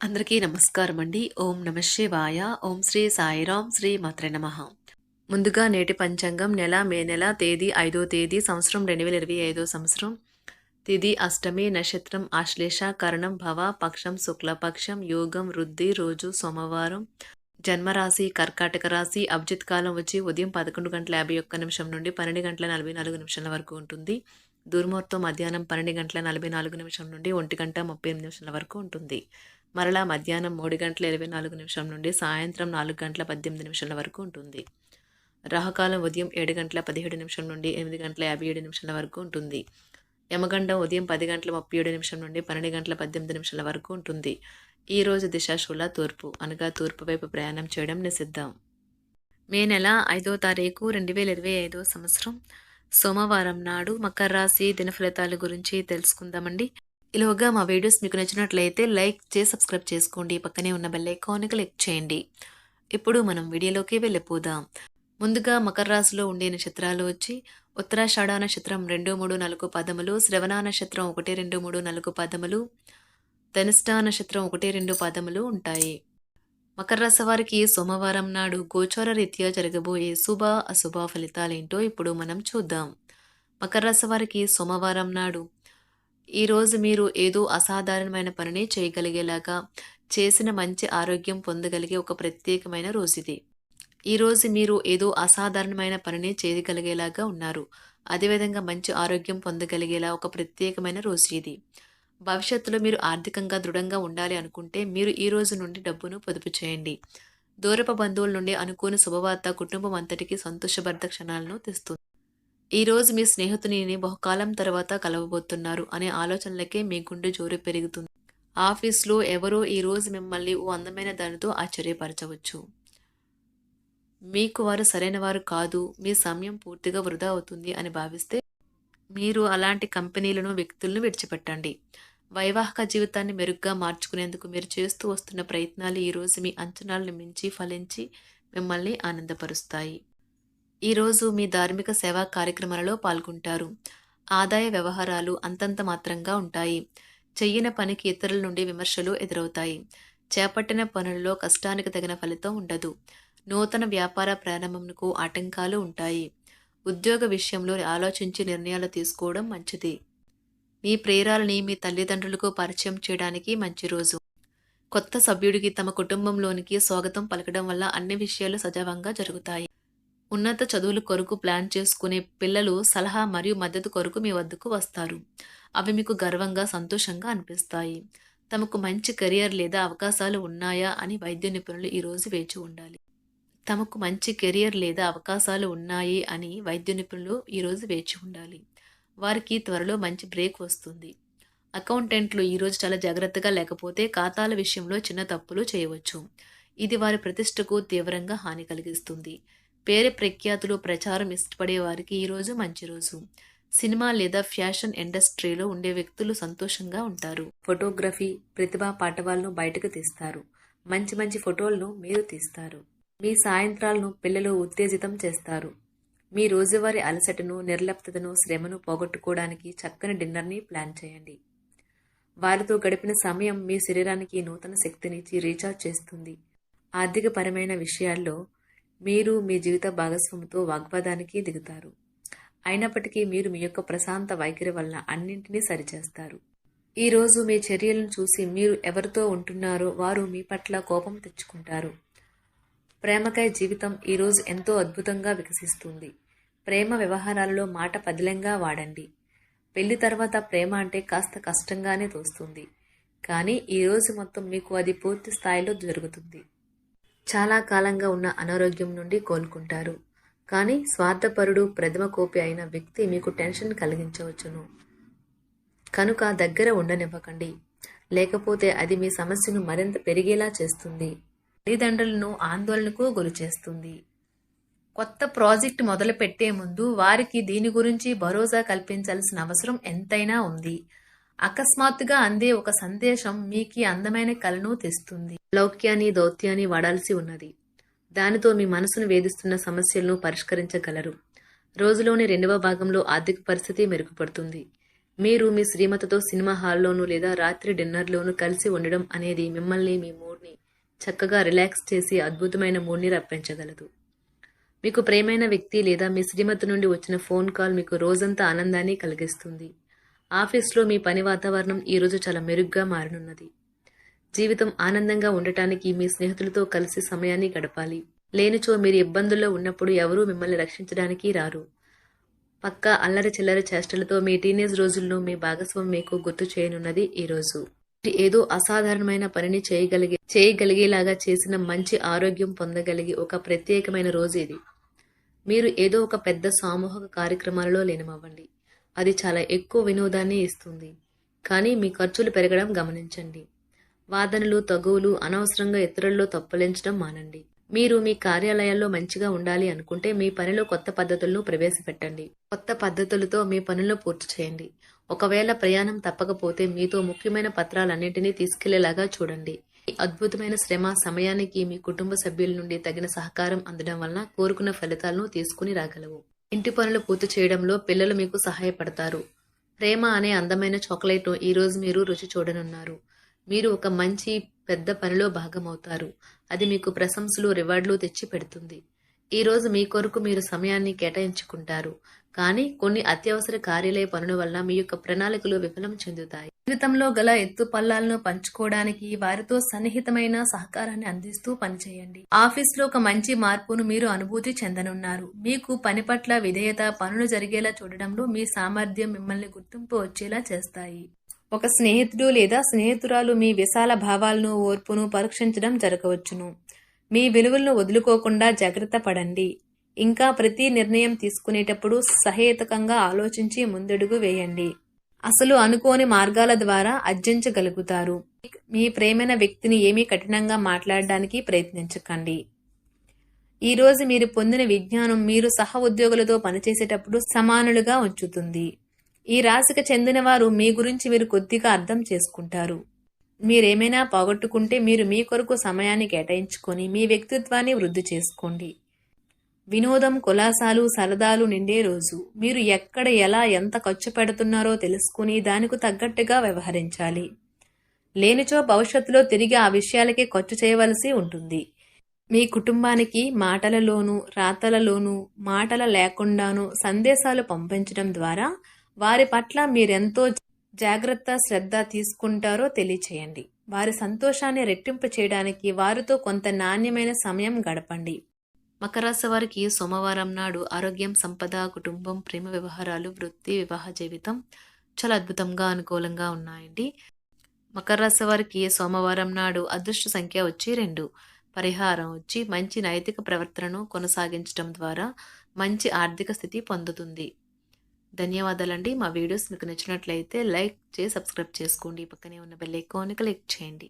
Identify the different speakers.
Speaker 1: అందరికీ నమస్కారం అండి. ఓం నమః శివాయ. ఓం శ్రీ సాయిరాం శ్రీ మాత్రే నమః. ముందుగా నేటి పంచాంగం మే నెల తేదీ 5వ తేదీ సంవత్సరం 2025 సంవత్సరం. తిథి అష్టమి, నక్షత్రం ఆశ్లేష, కరణం భవ, పక్షం శుక్లపక్షం, యోగం వృద్ధి, రోజు సోమవారం. జన్మరాశి కర్కాటక రాశి. అభిజిత్ కాలం వచ్చి ఉదయం 11:51 నుండి 12:44 వరకు ఉంటుంది. దుర్ముహూర్తం మధ్యాహ్నం 12:44 నుండి 1:38 వరకు ఉంటుంది. మరలా మధ్యాహ్నం 3:24 నుండి సాయంత్రం 4:18 వరకు ఉంటుంది. రాహుకాలం ఉదయం 7:17 నుండి 8:57 వరకు ఉంటుంది. యమగండం ఉదయం 10:37 నుండి 12:18 వరకు ఉంటుంది. ఈ రోజు దిశాశూల తూర్పు, అనగా తూర్పు వైపు ప్రయాణం చేయడం నిషిద్ధం. మే నెల 5వ తారీఖు 2025 సంవత్సరం సోమవారం నాడు మకర రాశి దినఫలితాల గురించి తెలుసుకుందామండి. ఈలోగా మా వీడియోస్ మీకు నచ్చినట్లయితే లైక్ చేసి సబ్స్క్రైబ్ చేసుకోండి. పక్కనే ఉన్న బెల్ ఐకాన్ క్లిక్ చేయండి. ఇప్పుడు మనం వీడియోలోకి వెళ్ళిపోదాం. ముందుగా మకర రాశిలో ఉండే నక్షత్రాలు వచ్చి ఉత్తరాషాఢ నక్షత్రం 2, 3, 4 పదములు, శ్రవణ నక్షత్రం 1, 2, 3, 4 పదములు, ధనిష్ట నక్షత్రం 1, 2 పదములు ఉంటాయి. మకర రాశి వారికి సోమవారం నాడు గోచార రీత్యా జరగబోయే శుభ అశుభ ఫలితాలేంటో ఇప్పుడు మనం చూద్దాం. మకర రాశి వారికి సోమవారం నాడు ఈరోజు మీరు ఏదో అసాధారణమైన పనిని చేయగలిగేలాగా, చేసిన మంచి ఆరోగ్యం పొందగలిగే ఒక ప్రత్యేకమైన రోజు ఇది. ఈరోజు మీరు ఏదో అసాధారణమైన పనిని చేయగలిగేలాగా ఉన్నారు. అదేవిధంగా మంచి ఆరోగ్యం పొందగలిగేలా ఒక ప్రత్యేకమైన రోజు ఇది. భవిష్యత్తులో మీరు ఆర్థికంగా దృఢంగా ఉండాలి అనుకుంటే మీరు ఈ రోజు నుండి డబ్బును పొదుపు చేయండి. దూరపు బంధువుల నుండి అనుకోని శుభవార్త కుటుంబం అంతటికీ సంతోషభరిత క్షణాలను తెస్తుంది. ఈ రోజు మీ స్నేహితుని బహుకాలం తర్వాత కలవబోతున్నారు అనే ఆలోచనలకే మీ గుండె జోరు పెరుగుతుంది. ఆఫీస్లో ఎవరో ఈ రోజు మిమ్మల్ని ఓ అందమైన దానితో ఆశ్చర్యపరచవచ్చు. మీకు వారు సరైన వారు కాదు, మీ సమయం పూర్తిగా వృధా అవుతుంది అని భావిస్తే మీరు అలాంటి కంపెనీలను, వ్యక్తులను విడిచిపెట్టండి. వైవాహిక జీవితాన్ని మెరుగ్గా మార్చుకునేందుకు మీరు చేస్తూ వస్తున్న ప్రయత్నాలు ఈరోజు మీ అంచనాలను మించి ఫలించి మిమ్మల్ని ఆనందపరుస్తాయి. ఈరోజు మీ ధార్మిక సేవా కార్యక్రమాలలో పాల్గొంటారు. ఆదాయ వ్యవహారాలు అంతంత మాత్రంగా ఉంటాయి. చెయ్యని పనికి ఇతరుల నుండి విమర్శలు ఎదురవుతాయి. చేపట్టిన పనులలో కష్టానికి తగిన ఫలితం ఉండదు. నూతన వ్యాపార ప్రారంభంకు ఆటంకాలు ఉంటాయి. ఉద్యోగ విషయంలో ఆలోచించి నిర్ణయాలు తీసుకోవడం మంచిది. మీ ప్రేరాలని మీ తల్లిదండ్రులకు పరిచయం చేయడానికి మంచి రోజు. కొత్త సభ్యుడికి తమ కుటుంబంలోనికి స్వాగతం పలకడం వల్ల అన్ని విషయాలు సజావంగా జరుగుతాయి. ఉన్నత చదువుల కొరకు ప్లాన్ చేసుకునే పిల్లలు సలహా మరియు మద్దతు కొరకు మీ వద్దకు వస్తారు. అవి మీకు గర్వంగా, సంతోషంగా అనిపిస్తాయి. తమకు మంచి కెరియర్ లేదా అవకాశాలు ఉన్నాయా అని వైద్య నిపుణులు ఈరోజు వేచి ఉండాలి. తమకు మంచి కెరియర్ లేదా అవకాశాలు ఉన్నాయి అని వైద్య నిపుణులు ఈరోజు వేచి ఉండాలి. వారికి త్వరలో మంచి బ్రేక్ వస్తుంది. అకౌంటెంట్లు ఈరోజు చాలా జాగ్రత్తగా లేకపోతే ఖాతాల విషయంలో చిన్న తప్పులు చేయవచ్చు. ఇది వారి ప్రతిష్టకు తీవ్రంగా హాని కలిగిస్తుంది. పేరు ప్రఖ్యాతులు ప్రచారం ఇష్టపడే వారికి ఈరోజు మంచి రోజు. సినిమా లేదా ఫ్యాషన్ ఇండస్ట్రీలో ఉండే వ్యక్తులు సంతోషంగా ఉంటారు. ఫోటోగ్రఫీ ప్రతిభా పాటవాలను బయటకు తీస్తారు. మంచి మంచి ఫోటోలను మీరు తీస్తారు. మీ సాయంత్రాలను పిల్లలు ఉత్తేజితం చేస్తారు. మీ రోజువారీ అలసటను, నిర్లిప్తతను, శ్రమను పోగొట్టుకోవడానికి చక్కని డిన్నర్ని ప్లాన్ చేయండి. వారితో గడిపిన సమయం మీ శరీరానికి నూతన శక్తినిచ్చి రీఛార్జ్ చేస్తుంది. ఆర్థికపరమైన విషయాల్లో మీరు మీ జీవిత భాగస్వామితో వాగ్వాదానికి దిగుతారు. అయినప్పటికీ మీరు మీ యొక్క ప్రశాంత వైఖరి వలన అన్నింటినీ సరిచేస్తారు. ఈరోజు మీ చర్యలను చూసి మీరు ఎవరితో ఉంటున్నారో వారు మీ పట్ల కోపం తెచ్చుకుంటారు. ప్రేమకై జీవితం ఈరోజు ఎంతో అద్భుతంగా వికసిస్తుంది. ప్రేమ వ్యవహారాలలో మాట పదిలంగా వాడండి. పెళ్లి తర్వాత ప్రేమ అంటే కాస్త కష్టంగానే తోస్తుంది. కానీ ఈరోజు మొత్తం మీకు అది పూర్తి స్థాయిలో జరుగుతుంది. చాలా కాలంగా ఉన్న అనారోగ్యం నుండి కోలుకుంటారు. కానీ స్వార్థపరుడు, ప్రథమ కోపి అయిన వ్యక్తి మీకు టెన్షన్ కలిగించవచ్చును. కనుక దగ్గర ఉండనివ్వకండి. లేకపోతే అది మీ సమస్యను మరింత పెరిగేలా చేస్తుంది. తల్లిదండ్రులను ఆందోళనకు గురిచేస్తుంది. కొత్త ప్రాజెక్టు మొదలు పెట్టే ముందు వారికి దీని గురించి భరోసా కల్పించాల్సిన అవసరం ఎంతైనా ఉంది. అకస్మాత్తుగా అందే ఒక సందేశం మీకు అందమైన కలను తెస్తుంది. లౌక్యాన్ని, దౌత్యాన్ని వాడాల్సి ఉన్నది. దానితో మీ మనసును వేధిస్తున్న సమస్యలను పరిష్కరించగలరు. రోజులోని 2వ భాగంలో ఆర్థిక పరిస్థితి మెరుగుపడుతుంది. మీరు మీ శ్రీమతితో సినిమా హాల్లోనూ లేదా రాత్రి డిన్నర్లోనూ కలిసి ఉండడం అనేది మిమ్మల్ని మీ మూడ్ని చక్కగా రిలాక్స్ చేసి అద్భుతమైన మూడ్ని రప్పించగలదు. మీకు ప్రేమైన వ్యక్తి లేదా మీ శ్రీమతి నుండి వచ్చిన ఫోన్ కాల్ మీకు రోజంతా ఆనందాన్ని కలిగిస్తుంది. ఆఫీస్లో మీ పని వాతావరణం ఈరోజు చాలా మెరుగ్గా మారనున్నది. జీవితం ఆనందంగా ఉండటానికి మీ స్నేహితులతో కలిసి సమయాన్ని గడపాలి. లేనిచో మీరు ఇబ్బందుల్లో ఉన్నప్పుడు ఎవరూ మిమ్మల్ని రక్షించడానికి రారు. పక్కా అల్లరి చిల్లరి చేష్టలతో మీ టీనేజ్ రోజుల్లో మీ భాగస్వామి మీకు గుర్తు చేయనున్నది ఈరోజు. ఏదో అసాధారణమైన పనిని చేయగలిగేలాగా చేసిన మంచి ఆరోగ్యం పొందగలిగి ఒక ప్రత్యేకమైన రోజు ఇది. మీరు ఏదో ఒక పెద్ద సామూహిక కార్యక్రమాలలో లీనమవ్వండి. అది చాలా ఎక్కువ వినోదాన్ని ఇస్తుంది. కానీ మీ ఖర్చులు పెరగడం గమనించండి. వాదనలు తగువులు అనవసరంగా ఇతరుల్లో తప్పులించడం మానండి. మీరు మీ కార్యాలయాల్లో మంచిగా ఉండాలి అనుకుంటే మీ పనిలో కొత్త పద్ధతులను ప్రవేశపెట్టండి. కొత్త పద్ధతులతో మీ పనులను పూర్తి చేయండి. ఒకవేళ ప్రయాణం తప్పకపోతే మీతో ముఖ్యమైన పత్రాలన్నింటినీ తీసుకెళ్లేలాగా చూడండి. ఈ అద్భుతమైన శ్రమ సమయానికి మీ కుటుంబ సభ్యుల నుండి తగిన సహకారం అందడం వలన కోరుకున్న ఫలితాలను తీసుకుని రాగలవు. ఇంటి పనులు పూర్తి చేయడంలో పిల్లలు మీకు సహాయపడతారు. ప్రేమ అనే అందమైన చాక్లెట్ను ఈరోజు మీరు రుచి చూడనున్నారు. మీరు ఒక మంచి పెద్ద పనిలో భాగమవుతారు. అది మీకు ప్రశంసలు రివార్డులు తెచ్చి పెడుతుంది. ఈరోజు మీ కొరకు మీరు సమయాన్ని కేటాయించుకుంటారు. కానీ కొన్ని అత్యవసర కార్యాలయ పనుల వల్ల మీ యొక్క ప్రణాళికలు విఫలం చెందుతాయి. జీవితంలో గల ఎత్తు పల్లాలను పంచుకోవడానికి వారితో సన్నిహితమైన సహకారాన్ని అందిస్తూ పనిచేయండి. ఆఫీస్లో ఒక మంచి మార్పును మీరు అనుభూతి చెందనున్నారు. మీకు పని పట్ల విధేయత, పనులు జరిగేలా చూడడంలో మీ సామర్థ్యం మిమ్మల్ని గుర్తింపు వచ్చేలా చేస్తాయి. ఒక స్నేహితుడు లేదా స్నేహితురాలు మీ విశాల భావాలను, ఓర్పును పరీక్షించడం జరగవచ్చును. మీ విలువలను వదులుకోకుండా జాగ్రత్త పడండి. ఇంకా ప్రతి నిర్ణయం తీసుకునేటప్పుడు సహేతుకంగా ఆలోచించి ముందడుగు వేయండి. అసలు అనుకోని మార్గాల ద్వారా అర్జించగలుగుతారు. మీ ప్రేమైన వ్యక్తిని ఏమీ కఠినంగా మాట్లాడడానికి ప్రయత్నించకండి. ఈరోజు మీరు పొందిన విజ్ఞానం మీరు సహ ఉద్యోగులతో పనిచేసేటప్పుడు సమానులుగా ఉంచుతుంది. ఈ రాశికి చెందిన వారు మీ గురించి మీరు కొద్దిగా అర్థం చేసుకుంటారు. మీరేమైనా పోగొట్టుకుంటే మీరు మీ కొరకు సమయాన్ని కేటాయించుకొని మీ వ్యక్తిత్వాన్ని వృద్ధి చేసుకోండి. వినోదం, కులాసాలు, సరదాలు నిండే రోజు. మీరు ఎక్కడ ఎలా ఎంత ఖర్చు పెడుతున్నారో తెలుసుకుని దానికి తగ్గట్టుగా వ్యవహరించాలి. లేనిచో భవిష్యత్తులో తిరిగి ఆ విషయాలకే ఖర్చు చేయవలసి ఉంటుంది. మీ కుటుంబానికి మాటలలోనూ రాతలలోనూ మాటల లేకుండానూ సందేశాలు పంపించడం ద్వారా వారి పట్ల మీరెంతో జాగ్రత్త, శ్రద్ధ తీసుకుంటారో తెలియచేయండి. వారి సంతోషాన్ని రెట్టింపు చేయడానికి వారితో కొంత నాణ్యమైన సమయం గడపండి. మకర రాశి వారికి సోమవారం నాడు ఆరోగ్యం, సంపద, కుటుంబం, ప్రేమ వ్యవహారాలు, వృత్తి, వివాహ జీవితం చాలా అద్భుతంగా అనుకూలంగా ఉన్నాయండి. మకర రాశి వారికి సోమవారం నాడు అదృష్ట సంఖ్య వచ్చి 2. పరిహారం వచ్చి మంచి నైతిక ప్రవర్తనను కొనసాగించడం ద్వారా మంచి ఆర్థిక స్థితి పొందుతుంది. ధన్యవాదాలండి. మా వీడియోస్ మీకు నచ్చినట్లయితే లైక్ చేసి సబ్స్క్రైబ్ చేసుకోండి. పక్కనే ఉన్న బెల్ ఐకాన్ని క్లిక్ చేయండి.